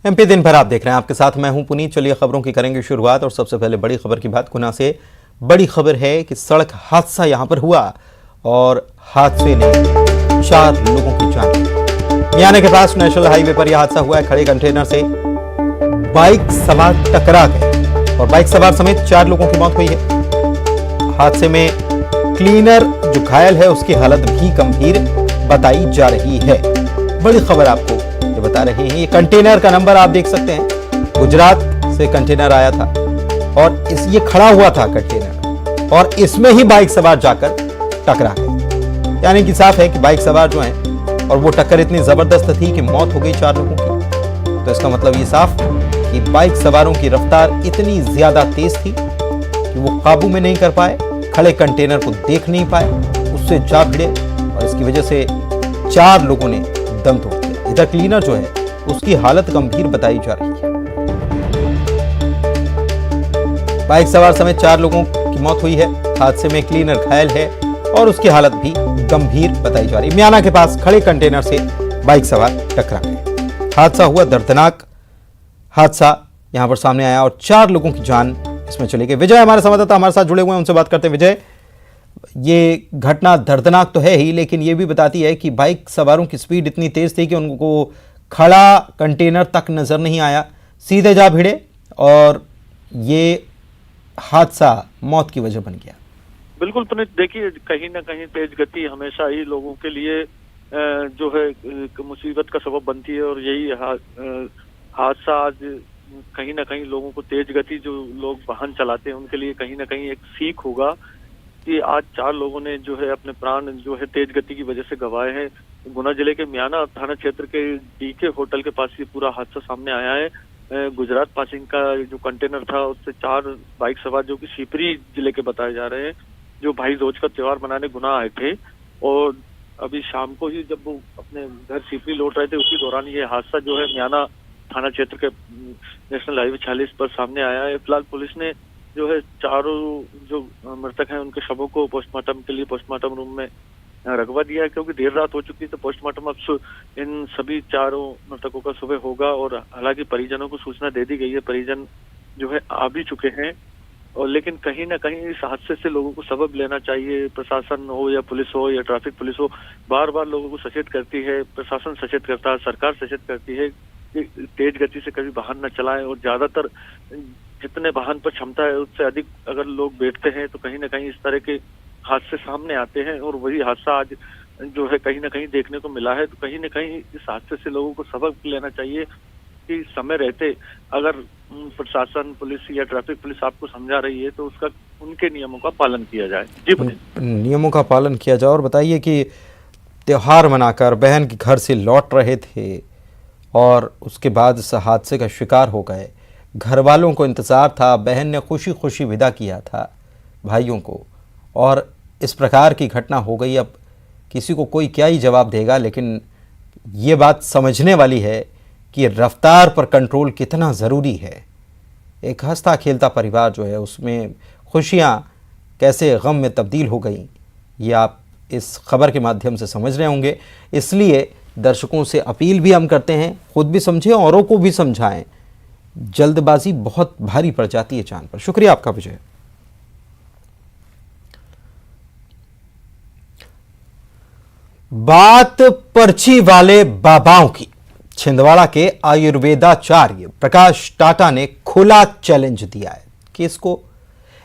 MP दिन भर आप देख रहे हैं, आपके साथ मैं हूं पुनीत। चलिए खबरों की करेंगे शुरुआत और सबसे पहले बड़ी खबर की बात। गुना से बड़ी खबर है कि सड़क हादसा यहां पर हुआ और हादसे ने 4 लोगों की जान ली। मियाना के पास नेशनल हाईवे पर यह हादसा हुआ है। खड़े कंटेनर से बाइक सवार टकरा गए और बाइक सवार समेत 4 लोगों की मौत हुई है। हादसे में क्लीनर जो घायल है उसकी हालत भी गंभीर बताई जा रही है। बड़ी खबर आपको ये बता रहे हैं। ये कंटेनर का नंबर आप देख सकते हैं, गुजरात से कंटेनर आया था और ये खड़ा हुआ था कंटेनर और इसमें ही बाइक सवार जाकर टकरा गए। यानी कि साफ है कि बाइक सवार जो हैं और वो टक्कर इतनी जबरदस्त थी कि मौत हो गई 4 लोगों की। तो इसका मतलब ये साफ कि बाइक सवारों की रफ्तार इतनी ज्यादा तेज थी कि वो काबू में नहीं कर पाए, खड़े कंटेनर को देख नहीं पाए, उससे जा भिड़े और इसकी वजह से 4 लोगों ने दम तोड़ दिया। इधर क्लीनर जो है उसकी हालत गंभीर बताई जा रही है। बाइक सवार समेत 4 लोगों की मौत हुई है। हादसे में क्लीनर घायल है और उसकी हालत भी गंभीर बताई जा रही है। मियाना के पास खड़े कंटेनर से बाइक सवार टकरा गए। हादसा हुआ, दर्दनाक हादसा यहां पर सामने आया और 4 लोगों की जान इसमें चली गई। विजय हमारे संवाददाता हमारे साथ जुड़े हुए हैं, उनसे बात करते हैं। विजय, ये घटना दर्दनाक तो है ही, लेकिन ये भी बताती है कि बाइक सवारों की स्पीड इतनी तेज थी कि उनको खड़ा कंटेनर तक नजर नहीं आया, सीधे जा भिड़े और ये हादसा मौत की वजह बन गया। बिल्कुल पुनीत, देखिए कहीं ना कहीं तेज गति हमेशा ही लोगों के लिए जो है मुसीबत का सबब बनती है और यही हादसा आज कहीं ना कहीं लोगों को, तेज गति जो लोग वाहन चलाते हैं उनके लिए कहीं ना कहीं एक सीख होगा कि आज 4 लोगों ने जो है अपने प्राण जो है तेज गति की वजह से गंवाए हैं। गुना जिले के मियाना थाना क्षेत्र के डीके होटल के पास ये पूरा हादसा सामने आया है। गुजरात पासिंग का जो कंटेनर था उससे 4 बाइक सवार जो कि शिवपुरी जिले के बताए जा रहे हैं, जो भाई दूज का त्योहार मनाने गुना आए थे और अभी शाम को ही जब वो अपने घर शिवपुरी लौट रहे थे उसी दौरान ये हादसा जो है मियाना थाना क्षेत्र के नेशनल हाईवे 46 पर सामने आया है। फिलहाल पुलिस ने जो है 4 जो मृतक हैं उनके शवों को पोस्टमार्टम के लिए पोस्टमार्टम रूम में रखवा दिया है, क्योंकि देर रात हो चुकी है। तो पोस्टमार्टम अब इन सभी 4 मृतकों का सुबह होगा और हालांकि परिजनों को सूचना दे दी गई है, परिजन जो है आ भी चुके हैं। और लेकिन कहीं ना कहीं इस हादसे से लोगों को सबक लेना चाहिए। प्रशासन हो या पुलिस हो या ट्रैफिक पुलिस हो, बार बार लोगों को सचेत करती है, प्रशासन सचेत करता है, सरकार सचेत करती है कि तेज गति से कभी वाहन न चलाएं और ज्यादातर जितने वाहन पर क्षमता है उससे अधिक अगर लोग बैठते हैं तो कहीं ना कहीं इस तरह के हादसे सामने आते हैं और वही हादसा आज जो है कहीं ना कहीं देखने को मिला है। तो कहीं ना कहीं इस हादसे से लोगों को सबक लेना चाहिए कि समय रहते अगर प्रशासन, पुलिस या ट्रैफिक पुलिस आपको समझा रही है तो उसका, उनके नियमों का पालन किया जाए। जी, नियमों का पालन किया जाए। और बताइए कि त्योहार मनाकर बहन के घर से लौट रहे थे और उसके बाद इस हादसे का शिकार हो गए। घर वालों को इंतज़ार था, बहन ने खुशी खुशी विदा किया था भाइयों को और इस प्रकार की घटना हो गई। अब किसी को कोई क्या ही जवाब देगा, लेकिन ये बात समझने वाली है कि रफ्तार पर कंट्रोल कितना ज़रूरी है। एक हंसता खेलता परिवार जो है उसमें खुशियाँ कैसे गम में तब्दील हो गई, ये आप इस खबर के माध्यम से समझ रहे होंगे। इसलिए दर्शकों से अपील भी हम करते हैं, खुद भी समझें, औरों को भी समझाएं। जल्दबाजी बहुत भारी पड़ जाती है जान पर। शुक्रिया आपका विजय। बात पर्ची वाले बाबाओं की। छिंदवाड़ा के आयुर्वेदाचार्य प्रकाश टाटा ने खुला चैलेंज दिया है कि इसको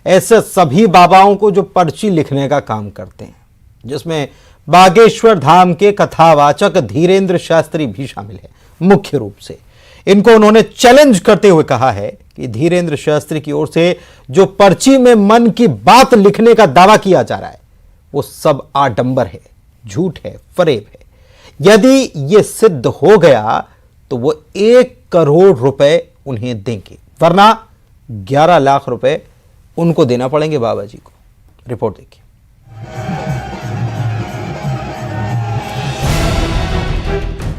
ऐसे सभी बाबाओं को जो पर्ची लिखने का काम करते हैं, जिसमें बागेश्वर धाम के कथावाचक धीरेन्द्र शास्त्री भी शामिल है। मुख्य रूप से इनको उन्होंने चैलेंज करते हुए कहा है कि धीरेन्द्र शास्त्री की ओर से जो पर्ची में मन की बात लिखने का दावा किया जा रहा है वो सब आडंबर है, झूठ है, फरेब है। यदि ये सिद्ध हो गया तो वो 1 करोड़ रुपए उन्हें देंगे, वरना 11 लाख रुपए उनको देना पड़ेंगे बाबा जी को। रिपोर्ट देखिए।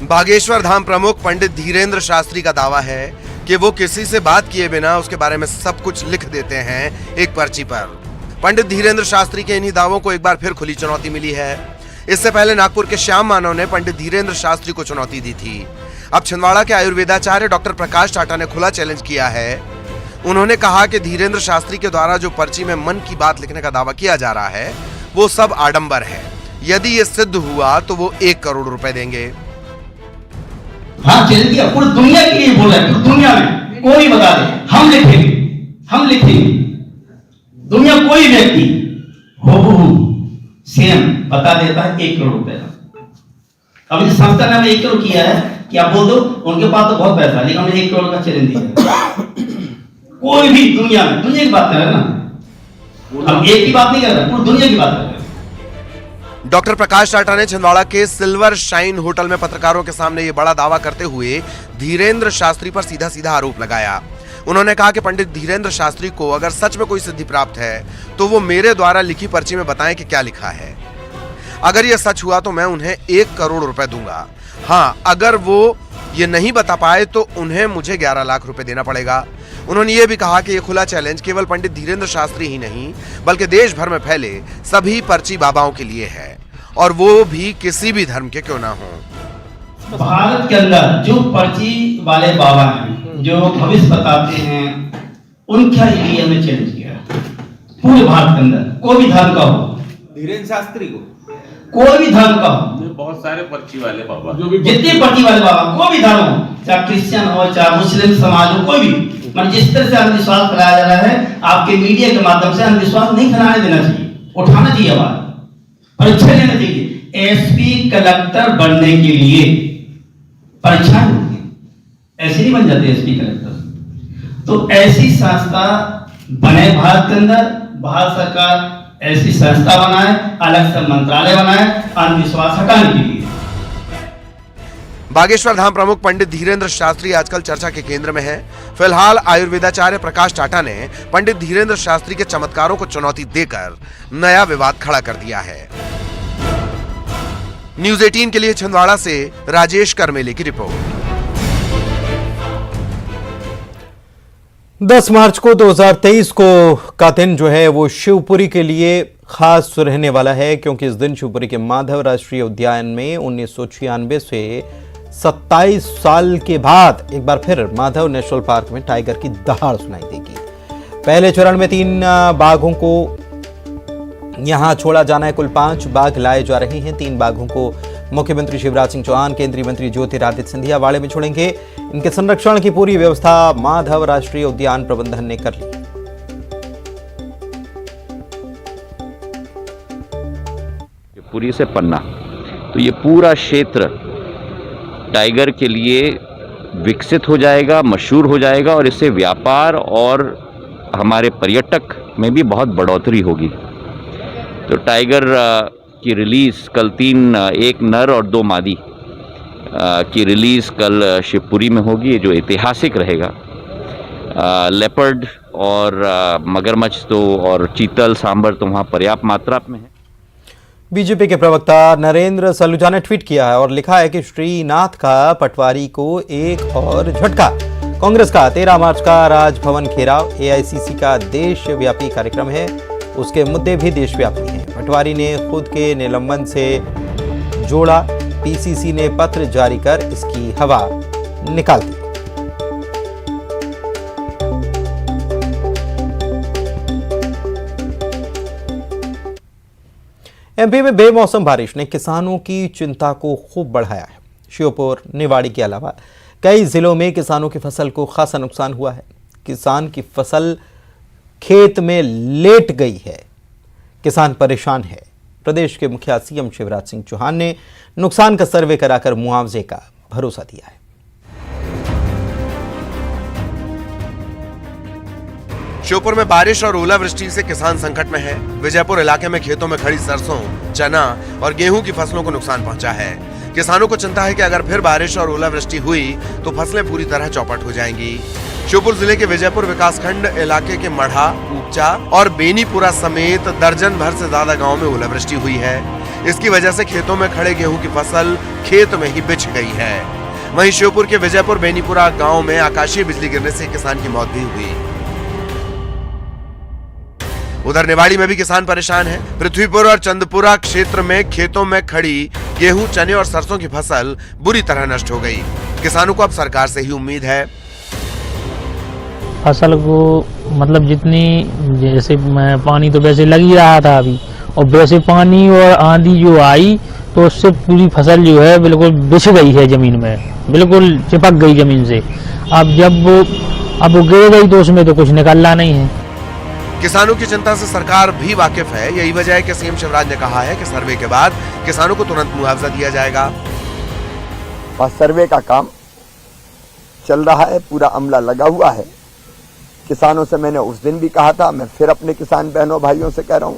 बागेश्वर धाम प्रमुख पंडित धीरेन्द्र शास्त्री का दावा है कि वो किसी से बात किए बिना उसके बारे में सब कुछ लिख देते हैं एक पर्ची पर। पंडित धीरेन्द्र शास्त्री के इन्हीं दावों को एक बार फिर खुली चुनौती मिली है। इससे पहले नागपुर के श्याम मानव ने पंडित धीरेन्द्र शास्त्री को चुनौती दी थी। अब छिंदवाड़ा के आयुर्वेदाचार्य डॉक्टर प्रकाश टाटा ने खुला चैलेंज किया है। उन्होंने कहा कि धीरेंद्र शास्त्री के द्वारा जो पर्ची में मन की बात लिखने का दावा किया जा रहा है वो सब आडंबर है। यदि ये सिद्ध हुआ तो वो 1 करोड़ रुपए देंगे। हाँ, चैलेंज किया, पूरी दुनिया के लिए बोल रहे हैं, पूरी दुनिया में कोई बता दे, हम लिखेंगे। दुनिया कोई व्यक्ति हो सेम बता देता है 1 करोड़ रुपए का। अभी संस्था ने 1 करोड़ किया है कि आप बोल दो, उनके पास तो बहुत पैसा है, लेकिन हमने 1 करोड़ का चैलेंज दिया। कोई भी दुनिया की बात कर रहे हैं ना, हम एक की बात नहीं कर रहे, पूरी दुनिया की बात कर रहे हैं। डॉक्टर प्रकाश टाटा ने छिंदवाड़ा के सिल्वर शाइन होटल में पत्रकारों के सामने ये बड़ा दावा करते हुए धीरेंद्र शास्त्री पर सीधा सीधा आरोप लगाया। उन्होंने कहा कि पंडित धीरेंद्र शास्त्री को अगर सच में कोई सिद्धि प्राप्त है तो वो मेरे द्वारा लिखी पर्ची में बताएं कि क्या लिखा है। अगर ये सच हुआ तो मैं उन्हें 1 करोड़ रुपए दूंगा। हाँ, अगर वो ये नहीं बता पाए तो उन्हें मुझे 11 लाख रुपए देना पड़ेगा। उन्होंने ये भी कहा कि ये खुला चैलेंज केवल पंडित धीरेंद्र शास्त्री ही नहीं बल्कि देश भर में फैले सभी पर्ची बाबाओं के लिए है, और वो भी किसी भी धर्म के क्यों ना हो। भारत के अंदर जो पर्ची वाले बाबा हैं, जो भविष्य बताते हैं, उनका लिए हमने चैलेंज किया। पूरे भारत के अंदर कोई भी धर्म का हो, धीरेंद्र शास्त्री को कोई भी धर्म का हो, बहुत सारे पर्ची वाले बाबा, जितने पर्ची वाले बाबा, कोई भी धर्म हो, चाहे क्रिश्चियन हो, चाहे मुस्लिम समाज हो, कोई भी, मतलब जिस तरह से अंधविश्वास फैलाया जा रहा है, आपके मीडिया के माध्यम से अंधविश्वास नहीं फैलाने देना चाहिए, उठाना चाहिए आवाज, परीक्षा लेना चाहिए। एसपी कलेक्टर बनने के लिए परीक्षा होती है, ऐसे नहीं बन जाते एसपी कलेक्टर। तो ऐसी संस्था बने भारत के अंदर, भारत सरकार ऐसी संस्था बनाए, अलग से मंत्रालय बनाए अंधविश्वास हटाने के लिए। बागेश्वर धाम प्रमुख पंडित धीरेंद्र शास्त्री आजकल चर्चा के केंद्र में हैं। फिलहाल आयुर्वेदाचार्य प्रकाश टाटा ने पंडित धीरेंद्र शास्त्री के चमत्कारों को चुनौती देकर नया विवाद खड़ा कर दिया है। न्यूज़ 18 के लिए छिंदवाड़ा से राजेश करमेले की रिपोर्ट। 10 मार्च को 2023 को का दिन जो है वो शिवपुरी के लिए खास रहने वाला है, क्योंकि इस दिन शिवपुरी के माधव राष्ट्रीय उद्यान में 1996 से 27 साल के बाद एक बार फिर माधव नेशनल पार्क में टाइगर की दहाड़ सुनाई देगी। पहले चरण में 3 बाघों को यहां छोड़ा जाना है। कुल 5 बाघ लाए जा रहे हैं। 3 बाघों को मुख्यमंत्री शिवराज सिंह चौहान, केंद्रीय मंत्री ज्योतिरादित्य सिंधिया वाड़े में छोड़ेंगे। इनके संरक्षण की पूरी व्यवस्था माधव राष्ट्रीय उद्यान प्रबंधन ने कर ली। शिवपुरी से पन्ना, तो ये पूरा क्षेत्र टाइगर के लिए विकसित हो जाएगा, मशहूर हो जाएगा, और इससे व्यापार और हमारे पर्यटक में भी बहुत बढ़ोतरी होगी। तो टाइगर की रिलीज़ कल 3, एक नर और 2 मादी की रिलीज़ कल शिवपुरी में होगी, जो ऐतिहासिक रहेगा। लेपर्ड और मगरमच्छ तो और चीतल सांबर तो वहाँ पर्याप्त मात्रा में है। बीजेपी के प्रवक्ता नरेंद्र सलूजा ने ट्वीट किया है और लिखा है कि श्रीनाथ का पटवारी को एक और झटका। कांग्रेस का 13 मार्च का राजभवन घेराव एआईसीसी का देशव्यापी कार्यक्रम है, उसके मुद्दे भी देशव्यापी हैं। पटवारी ने खुद के निलंबन से जोड़ा, पीसीसी ने पत्र जारी कर इसकी हवा निकाल दी। एमपी में बेमौसम बारिश ने किसानों की चिंता को खूब बढ़ाया है। श्योपुर, निवाड़ी के अलावा कई जिलों में किसानों की फसल को खासा नुकसान हुआ है। किसान की फसल खेत में लेट गई है, किसान परेशान है। प्रदेश के मुखिया सीएम शिवराज सिंह चौहान ने नुकसान का सर्वे कराकर मुआवजे का भरोसा दिया है। श्योपुर में बारिश और ओलावृष्टि से किसान संकट में है। विजयपुर इलाके में खेतों में खड़ी सरसों, चना और गेहूं की फसलों को नुकसान पहुंचा है। किसानों को चिंता है कि अगर फिर बारिश और ओलावृष्टि हुई तो फसलें पूरी तरह चौपट हो जाएंगी। श्योपुर जिले के विजयपुर विकासखंड इलाके के मढ़ा, ऊपचा और बेनीपुरा समेत दर्जन भर से ज्यादा गाँव में ओलावृष्टि हुई है। इसकी वजह से खेतों में खड़े गेहूं की फसल खेत में ही बिछ गई है। वहीं श्योपुर के विजयपुर बेनीपुरा गाँव में आकाशीय बिजली गिरने से किसान की मौत भी हुई। उधर निवाड़ी में भी किसान परेशान है। पृथ्वीपुर और चंदपुरा क्षेत्र में खेतों में खड़ी गेहूं, चने और सरसों की फसल बुरी तरह नष्ट हो गई। किसानों को अब सरकार से ही उम्मीद है। फसल को मतलब जितनी जैसे पानी तो वैसे लग ही रहा था अभी, और वैसे पानी और आंधी जो आई तो उससे पूरी फसल जो है बिल्कुल बिछ गई है जमीन में, बिल्कुल चिपक गई जमीन से। अब वो गिर गई तो उसमें तो कुछ निकलना नहीं है। किसानों की चिंता से सरकार भी वाकिफ है। यही वजह है कि सीएम शिवराज ने कहा है कि सर्वे के बाद किसानों को तुरंत मुआवजा दिया जाएगा। और सर्वे का काम चल रहा है, पूरा अमला लगा हुआ है। किसानों से मैंने उस दिन भी कहा था, मैं फिर अपने किसान बहनों भाइयों से कह रहा हूं,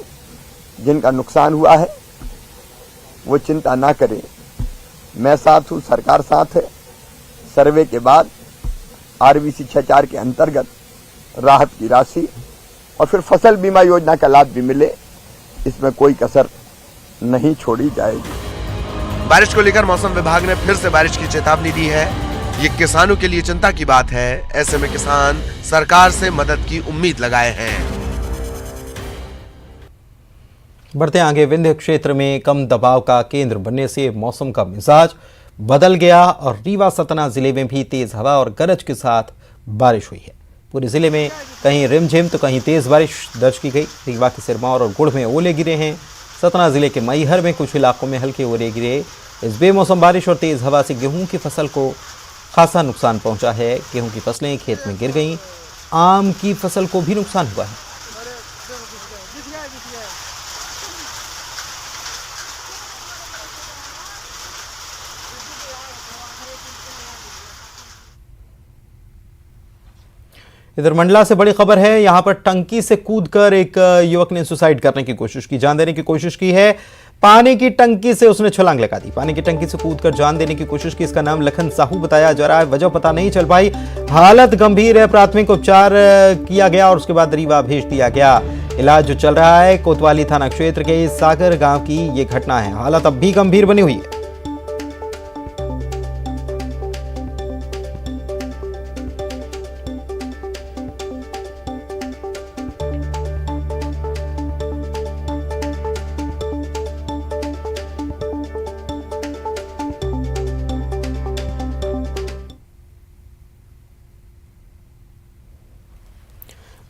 जिनका नुकसान हुआ है वो चिंता ना करें, मैं साथ हूं, सरकार साथ है। सर्वे के बाद RBC 64 के अंतर्गत राहत की राशि और फिर फसल बीमा योजना का लाभ भी मिले, इसमें कोई कसर नहीं छोड़ी जाएगी। बारिश को लेकर मौसम विभाग ने फिर से बारिश की चेतावनी दी है। ये किसानों के लिए चिंता की बात है। ऐसे में किसान सरकार से मदद की उम्मीद लगाए हैं। बढ़ते आगे, विंध्य क्षेत्र में कम दबाव का केंद्र बनने से मौसम का मिजाज बदल गया और रीवा सतना जिले में भी तेज हवा और गरज के साथ बारिश हुई है। पूरे जिले में कहीं रिमझिम तो कहीं तेज बारिश दर्ज की गई। रीवा के सिरमौर और गुड़ में ओले गिरे हैं। सतना जिले के मैहर में कुछ इलाकों में हल्के ओले गिरे। इस बेमौसम बारिश और तेज हवा से गेहूं की फसल को खासा नुकसान पहुंचा है। गेहूं की फसलें खेत में गिर गईं। आम की फसल को भी नुकसान हुआ है। इधर मंडला से बड़ी खबर है। यहां पर टंकी से कूदकर एक युवक ने सुसाइड करने की कोशिश की, जान देने की कोशिश की है। पानी की टंकी से उसने छलांग लगा दी। पानी की टंकी से कूदकर जान देने की कोशिश की। इसका नाम लखन साहू बताया जा रहा है। वजह पता नहीं चल पाई। हालत गंभीर है। प्राथमिक उपचार किया गया और उसके बाद रीवा भेज दिया गया। इलाज जो चल रहा है। कोतवाली थाना क्षेत्र के सागर गांव की यह घटना है। हालत अब भी गंभीर बनी हुई है।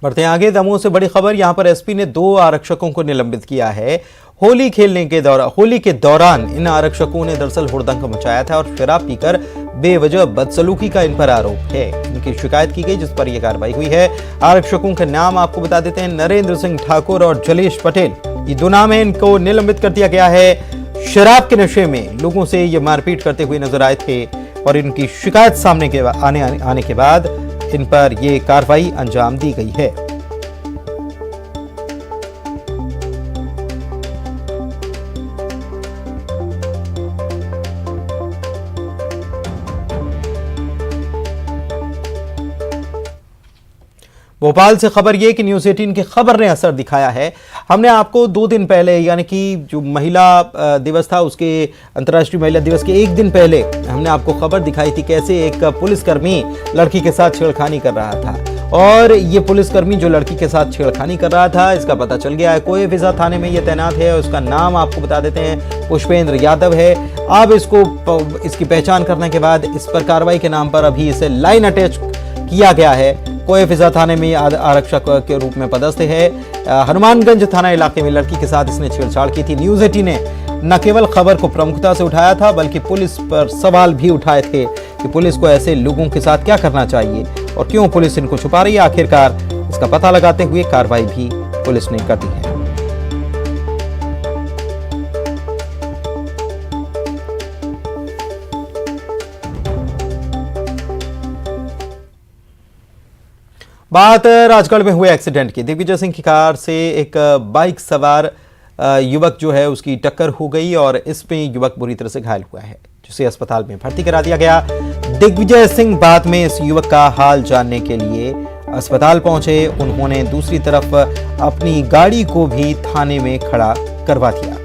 बढ़ते आगे, दमोह से बड़ी खबर। यहां पर एसपी ने 2 आरक्षकों को निलंबित किया है। होली के दौरान इन आरक्षकों ने दरअसल हुड़दंग मचाया था और शराब पीकर बेवजह बदसलूकी का इन पर आरोप है। इनकी शिकायत की गई जिस पर यह कार्रवाई हुई है। आरक्षकों के नाम आपको बता देते हैं। नरेंद्र सिंह ठाकुर और जलेश पटेल, ये 2 नाम है। इनको निलंबित कर दिया गया है। शराब के नशे में लोगों से ये मारपीट करते हुए नजर आए थे और इनकी शिकायत सामने के आने के बाद इन पर यह कार्रवाई अंजाम दी गई है। भोपाल से खबर यह कि न्यूज़ 18 की खबर ने असर दिखाया है। हमने आपको 2 दिन पहले, यानी कि जो महिला दिवस था उसके, अंतर्राष्ट्रीय महिला दिवस के 1 दिन पहले हमने आपको खबर दिखाई थी कैसे एक पुलिसकर्मी लड़की के साथ छेड़खानी कर रहा था। और ये पुलिसकर्मी जो लड़की के साथ छेड़खानी कर रहा था, इसका पता चल गया है। कोई फिजा थाने में ये तैनात है। उसका नाम आपको बता देते हैं, पुष्पेंद्र यादव है। अब इसकी पहचान करने के बाद इस पर कार्रवाई के नाम पर अभी इसे लाइन अटैच किया गया है। कोई फिजा थाने में आरक्षक के रूप में पदस्थ है। हनुमानगंज थाना इलाके में लड़की के साथ इसने छेड़छाड़ की थी। न्यूज़ 18 ने न केवल खबर को प्रमुखता से उठाया था बल्कि पुलिस पर सवाल भी उठाए थे कि पुलिस को ऐसे लोगों के साथ क्या करना चाहिए और क्यों पुलिस इनको छुपा रही है। आखिरकार इसका पता लगाते हुए कार्रवाई भी पुलिस ने कर दी है। बात राजगढ़ में हुए एक्सीडेंट की। दिग्विजय सिंह की कार से एक बाइक सवार युवक जो है उसकी टक्कर हो गई और इसमें युवक बुरी तरह से घायल हुआ है, जिसे अस्पताल में भर्ती करा दिया गया। दिग्विजय सिंह बाद में इस युवक का हाल जानने के लिए अस्पताल पहुंचे। उन्होंने दूसरी तरफ अपनी गाड़ी को भी थाने में खड़ा करवा दिया।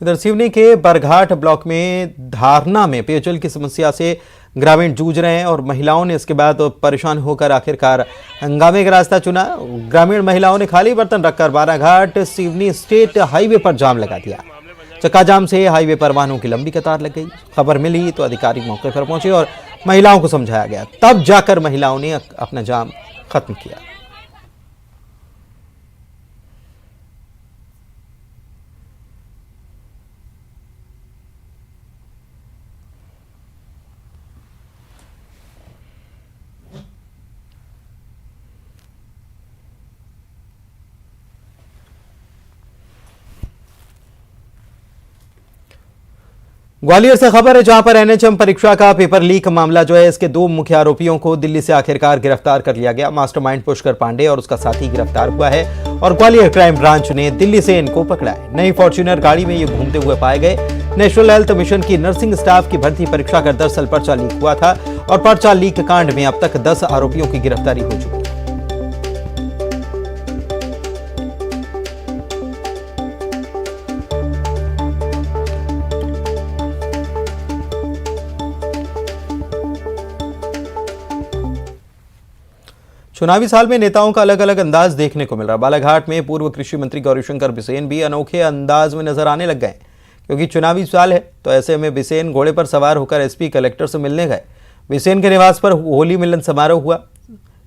इधर सिवनी के बरघाट ब्लॉक में धारना में पेयजल की समस्या से ग्रामीण जूझ रहे हैं और महिलाओं ने इसके बाद परेशान होकर आखिरकार हंगामे का रास्ता चुना। ग्रामीण महिलाओं ने खाली बर्तन रखकर बाराघाट सिवनी स्टेट हाईवे पर जाम लगा दिया। चक्का जाम से हाईवे पर वाहनों की लंबी कतार लग गई। खबर मिली तो अधिकारी मौके पर पहुंचे और महिलाओं को समझाया गया, तब जाकर महिलाओं ने अपना जाम खत्म किया। ग्वालियर से खबर है, जहां पर एनएचएम परीक्षा का पेपर लीक मामला जो है, इसके दो मुख्य आरोपियों को दिल्ली से आखिरकार गिरफ्तार कर लिया गया। मास्टरमाइंड पुष्कर पांडे और उसका साथी गिरफ्तार हुआ है और ग्वालियर क्राइम ब्रांच ने दिल्ली से इनको पकड़ा है। नई फॉर्च्यूनर गाड़ी में ये घूमते हुए पाए गए। नेशनल हेल्थ मिशन की नर्सिंग स्टाफ की भर्ती परीक्षा का दरअसल पर्चा लीक हुआ था और पर्चा लीक कांड में अब तक 10 आरोपियों की गिरफ्तारी हो चुकी है। चुनावी साल में नेताओं का अलग अलग अंदाज देखने को मिल रहा। बालाघाट में पूर्व कृषि मंत्री गौरीशंकर बिसेन भी अनोखे अंदाज में नजर आने लग गए, क्योंकि चुनावी साल है तो ऐसे में बिसेन घोड़े पर सवार होकर एसपी कलेक्टर से मिलने गए। बिसेन के निवास पर होली मिलन समारोह हुआ।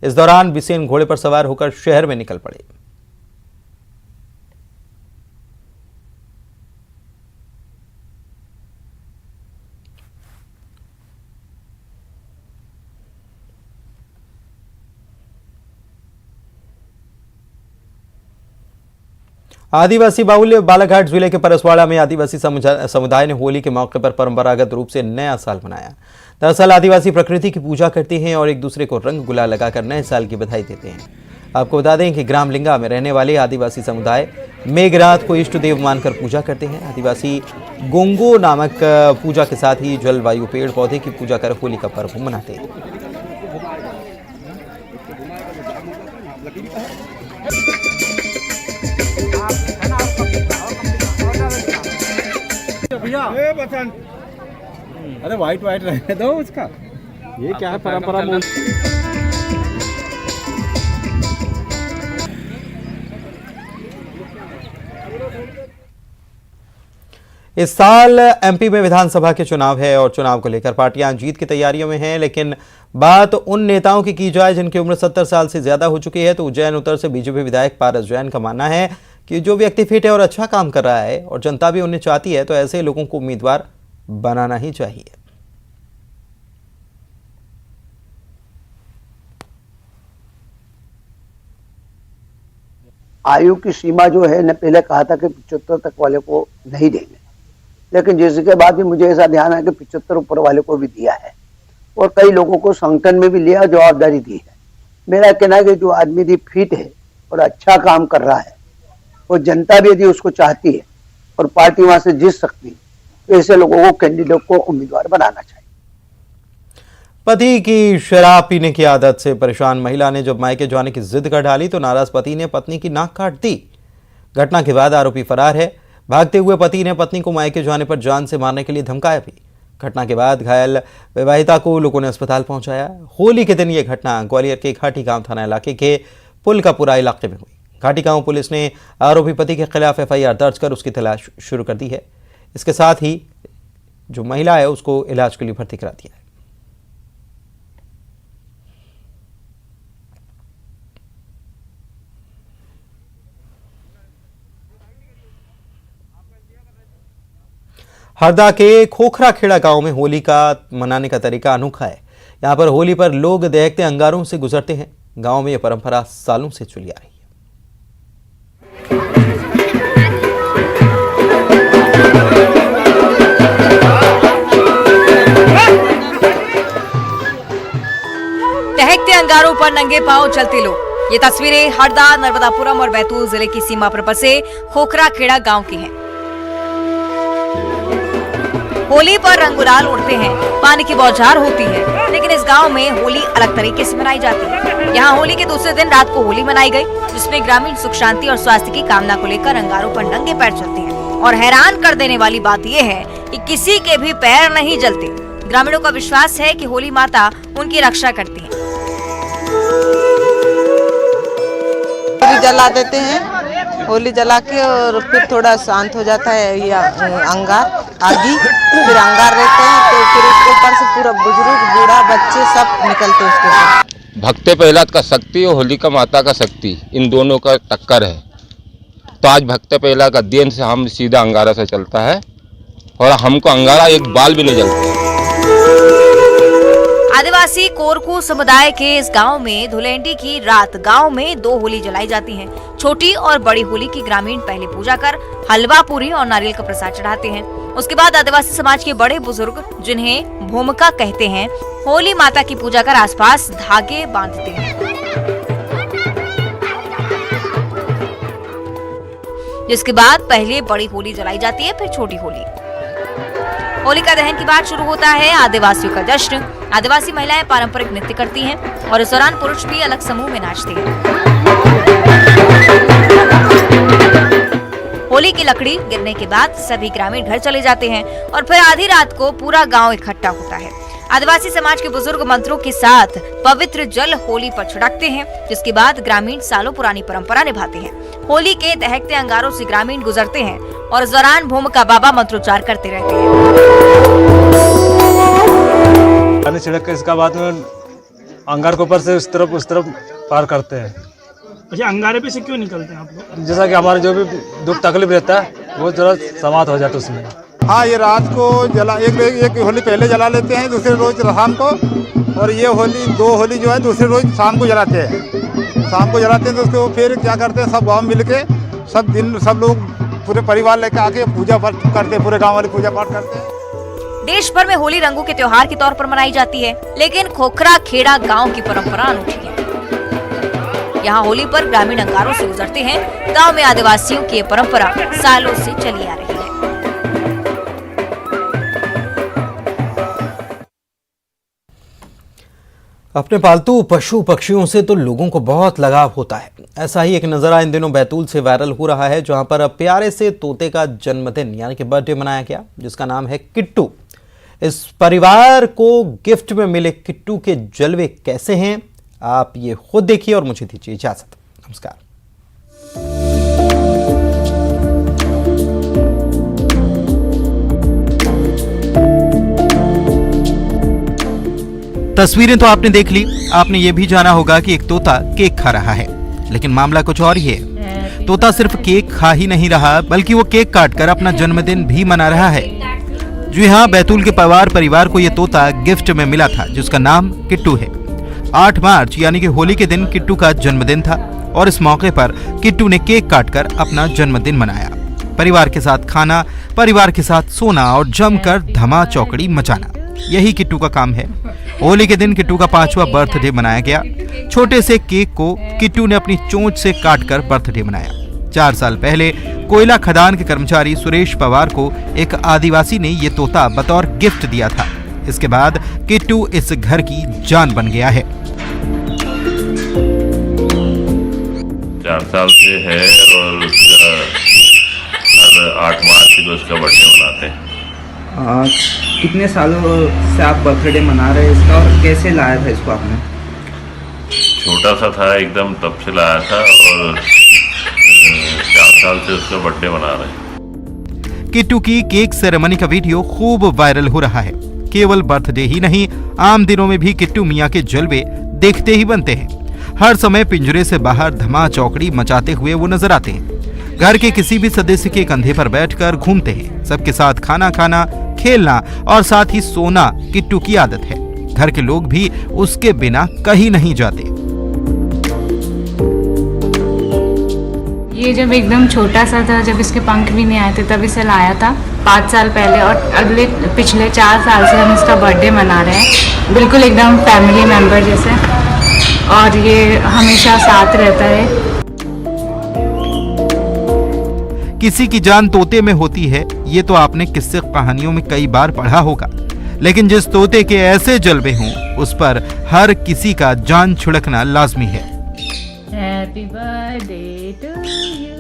इस दौरान बिसेन घोड़े पर सवार होकर शहर में निकल पड़े। आदिवासी बाहुल्य बालाघाट जिले के परसवाड़ा में आदिवासी समुदाय ने होली के मौके पर परंपरागत रूप से नया साल मनाया। दरअसल आदिवासी प्रकृति की पूजा करते हैं और एक दूसरे को रंग गुलाल लगाकर नए साल की बधाई देते हैं। आपको बता दें कि ग्राम लिंगा में रहने वाले आदिवासी समुदाय मेघरात को इष्ट देव मानकर पूजा करते हैं। आदिवासी गोंगो नामक पूजा के साथ ही जल, वायु, पेड़ पौधे की पूजा कर होली का पर्व मनाते हैं। अरे व्हाइट रहने दो उसका, ये क्या है परंपरा। इस साल एमपी में विधानसभा के चुनाव है और चुनाव को लेकर पार्टियां जीत की तैयारियों में हैं, लेकिन बात उन नेताओं की जाए जिनकी उम्र 70 साल से ज्यादा हो चुकी है तो उज्जैन उत्तर से बीजेपी विधायक पारस जैन का मानना है कि जो व्यक्ति फिट है और अच्छा काम कर रहा है और जनता भी उन्हें चाहती है तो ऐसे लोगों को उम्मीदवार बनाना ही चाहिए। आयु की सीमा जो है, ने पहले कहा था कि 75 तक वाले को नहीं देंगे, लेकिन जिसके बाद भी मुझे ऐसा ध्यान है कि 75 ऊपर वाले को भी दिया है और कई लोगों को संगठन में भी लिया, जवाबदारी दी है। मेरा कहना है कि जो आदमी भी फिट है और अच्छा काम कर रहा है और जनता भी यदि उसको चाहती है और पार्टी वहां से जीत सकती है तो ऐसे लोगों को, कैंडिडेट को उम्मीदवार बनाना चाहिए। पति की शराब पीने की आदत से परेशान महिला ने जब मायके जाने की जिद कर डाली तो नाराज पति ने पत्नी की नाक काट दी। घटना के बाद आरोपी फरार है। भागते हुए पति ने पत्नी को मायके जाने पर जान से मारने के लिए धमकाया भी। घटना के बाद घायल विवाहिता को लोगों ने अस्पताल पहुंचाया। होली के दिन यह घटना ग्वालियर के घाटी गांव थाना इलाके के पुलकापुरा इलाके में हुई। घाटी गांव पुलिस ने आरोपी पति के खिलाफ एफआईआर दर्ज कर उसकी तलाश शुरू कर दी है। इसके साथ ही जो महिला है उसको इलाज के लिए भर्ती करा दिया है। हरदा के खोखरा खेड़ा गांव में होली का मनाने का तरीका अनोखा है। यहां पर होली पर लोग दहकते अंगारों से गुजरते हैं। गांव में यह परंपरा सालों से चली आ रही है। दहकते अंगारों पर नंगे पांव चलते लोग। ये तस्वीरें हरदा, नर्मदापुरम और बैतूल जिले की सीमा पर बसे खोखरा खेड़ा गांव की हैं। होली पर रंग गुलाल उड़ते हैं, पानी की बौछार होती है, लेकिन इस गांव में होली अलग तरीके से मनाई जाती है। यहाँ होली के दूसरे दिन रात को होली मनाई गई, जिसमें ग्रामीण सुख शांति और स्वास्थ्य की कामना को लेकर अंगारों पर नंगे पैर चलते हैं। और हैरान कर देने वाली बात यह है कि किसी के भी पैर नहीं जलते। ग्रामीणों का विश्वास है कि होली माता उनकी रक्षा करती है। होली जला देते हैं, होली जला के और फिर थोड़ा शांत हो जाता है ये अंगार आगी, फिर अंगार रहते हैं तो फिर उसके ऊपर से पूरा बुजुर्ग बूढ़ा बच्चे सब निकलते हैं उसके ऊपर। भक्ते प्रहलाद का शक्ति और होलिका माता का शक्ति, इन दोनों का टक्कर है। तो आज भक्ते प्रहलाद का देन से हम सीधा अंगारा से चलता है और हमको अंगारा एक बाल भी नहीं जलता। आदिवासी कोरकू समुदाय के इस गांव में धुलेंडी की रात गांव में 2 होली जलाई जाती हैं। छोटी और बड़ी होली की ग्रामीण पहले पूजा कर हलवा पूरी और नारियल का प्रसाद चढ़ाते हैं। उसके बाद आदिवासी समाज के बड़े बुजुर्ग, जिन्हें भूमिका कहते हैं, होली माता की पूजा कर आसपास धागे बांधते हैं, जिसके बाद पहले बड़ी होली जलाई जाती है, फिर छोटी होली। होलिका दहन के बाद शुरू होता है आदिवासियों का जश्न। आदिवासी महिलाएं पारंपरिक नृत्य करती हैं और इस दौरान पुरुष भी अलग समूह में नाचते हैं। होली की लकड़ी गिरने के बाद सभी ग्रामीण घर चले जाते हैं और फिर आधी रात को पूरा गांव इकट्ठा होता है। आदिवासी समाज के बुजुर्ग मंत्रों के साथ पवित्र जल होली पर छिड़कते हैं, जिसके बाद ग्रामीण सालों पुरानी परंपरा निभाते हैं। होली के दहकते अंगारों से ग्रामीण गुजरते हैं और इस दौरान भूमिका बाबा मंत्रोच्चार करते रहते हैं। छिड़क के इसका बाद में अंगार के ऊपर से उस तरफ पार करते हैं। अच्छा, अंगारे पे से क्यों निकलते हैं आप लोग? जैसा कि हमारे जो भी दुख तकलीफ रहता है वो जरा समाप्त हो जाता है उसमें। हाँ, ये रात को जला एक होली पहले जला लेते हैं, दूसरे रोज शाम को, और ये होली 2 होली जो है दूसरे रोज शाम को जलाते हैं। शाम को जलाते हैं तो उसको फिर क्या करते हैं, सब गाँव मिल के सब लोग पूरे परिवार लेकर आके पूजा पाठ करते हैं, पूरे गाँव वाले पूजा पाठ करते हैं। देश भर में होली रंगों के त्योहार के तौर पर मनाई जाती है, लेकिन खोखरा खेड़ा गांव की परंपरा अनूठी है। यहाँ होली पर ग्रामीण अंगारों से गुजरते हैं। गांव में आदिवासियों की ये परंपरा सालों से चली आ रही है। अपने पालतू पशु पक्षियों से तो लोगों को बहुत लगाव होता है। ऐसा ही एक नज़ारा इन दिनों बैतूल से वायरल हो रहा है, जहां पर प्यारे से तोते का जन्मदिन यानी कि बर्थडे मनाया गया, जिसका नाम है किट्टू। इस परिवार को गिफ्ट में मिले किट्टू के जलवे कैसे हैं, आप ये खुद देखिए और मुझे दीजिए इजाजत। नमस्कार। तस्वीरें तो आपने देख ली। आपने ये भी जाना होगा कि एक तोता केक खा रहा है, लेकिन मामला कुछ और ही है। तोता सिर्फ केक खा ही नहीं रहा, बल्कि वो केक काटकर अपना जन्मदिन भी मना रहा है। जी हाँ, बैतूल के पवार परिवार को ये तोता गिफ्ट में मिला था, जिसका नाम किट्टू है। 8 मार्च यानी कि होली के दिन किट्टू का जन्मदिन था और इस मौके पर किट्टू ने केक काटकर अपना जन्मदिन मनाया। परिवार के साथ खाना, परिवार के साथ सोना और जमकर धमा चौकड़ी मचाना, यही किट्टू का काम है। होली के दिन किट्टू का 5वां बर्थडे मनाया गया। छोटे से केक को किट्टू ने अपनी चोंच से काटकर बर्थडे मनाया। 4 साल पहले कोयला खदान के कर्मचारी सुरेश पवार को एक आदिवासी ने ये तोता बतौर गिफ्ट दिया था। इसके बाद किट्टू इस घर की जान बन गया है। 4 साल से है और उसका हर 8 मार्च को उसका बर्थडे मनाते हैं। कितने सालों से आप बर्थडे मना रहे हैं इसका, और कैसे लाया था इसको आपने? छोटा सा था एकदम, तब से लाया था और 4 साल से उसका बर्थडे मना रहे हैं। किट्टू की केक सेरेमनी का वीडियो खूब वायरल हो रहा है। केवल बर्थडे ही नहीं, आम दिनों में भी किट्टू मियां के जलवे देखते ही बनते हैं। हर समय पिंजरे से बाहर धमा चौकड़ी मचाते हुए वो नजर आते हैं। घर के किसी भी सदस्य के कंधे पर बैठकर घूमते हैं। सबके साथ खाना खाना, खेलना और साथ ही सोना किट्टू की आदत है। घर के लोग भी उसके बिना कहीं नहीं जाते। ये जब एकदम छोटा सा था, जब इसके पंख भी नहीं आए थे, तब इसे लाया था 5 साल पहले, और पिछले 4 साल से हम इसका बर्थडे मना रहे हैं, बिल्कुल एकदम फैमिली मेंबर जैसे, और ये हमेशा साथ रहता है। किसी की जान तोते में होती है, ये तो आपने किस्से कहानियों में कई बार पढ़ा होगा, लेकिन जिस तोते के ऐसे जलवे हों, उस पर हर किसी का जान छिड़कना लाजमी है। Happy birthday to you,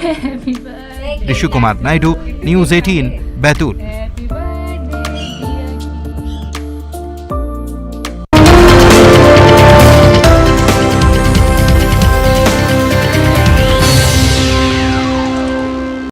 happy birthday Rishi Kumar Naidu, news 18 Betul.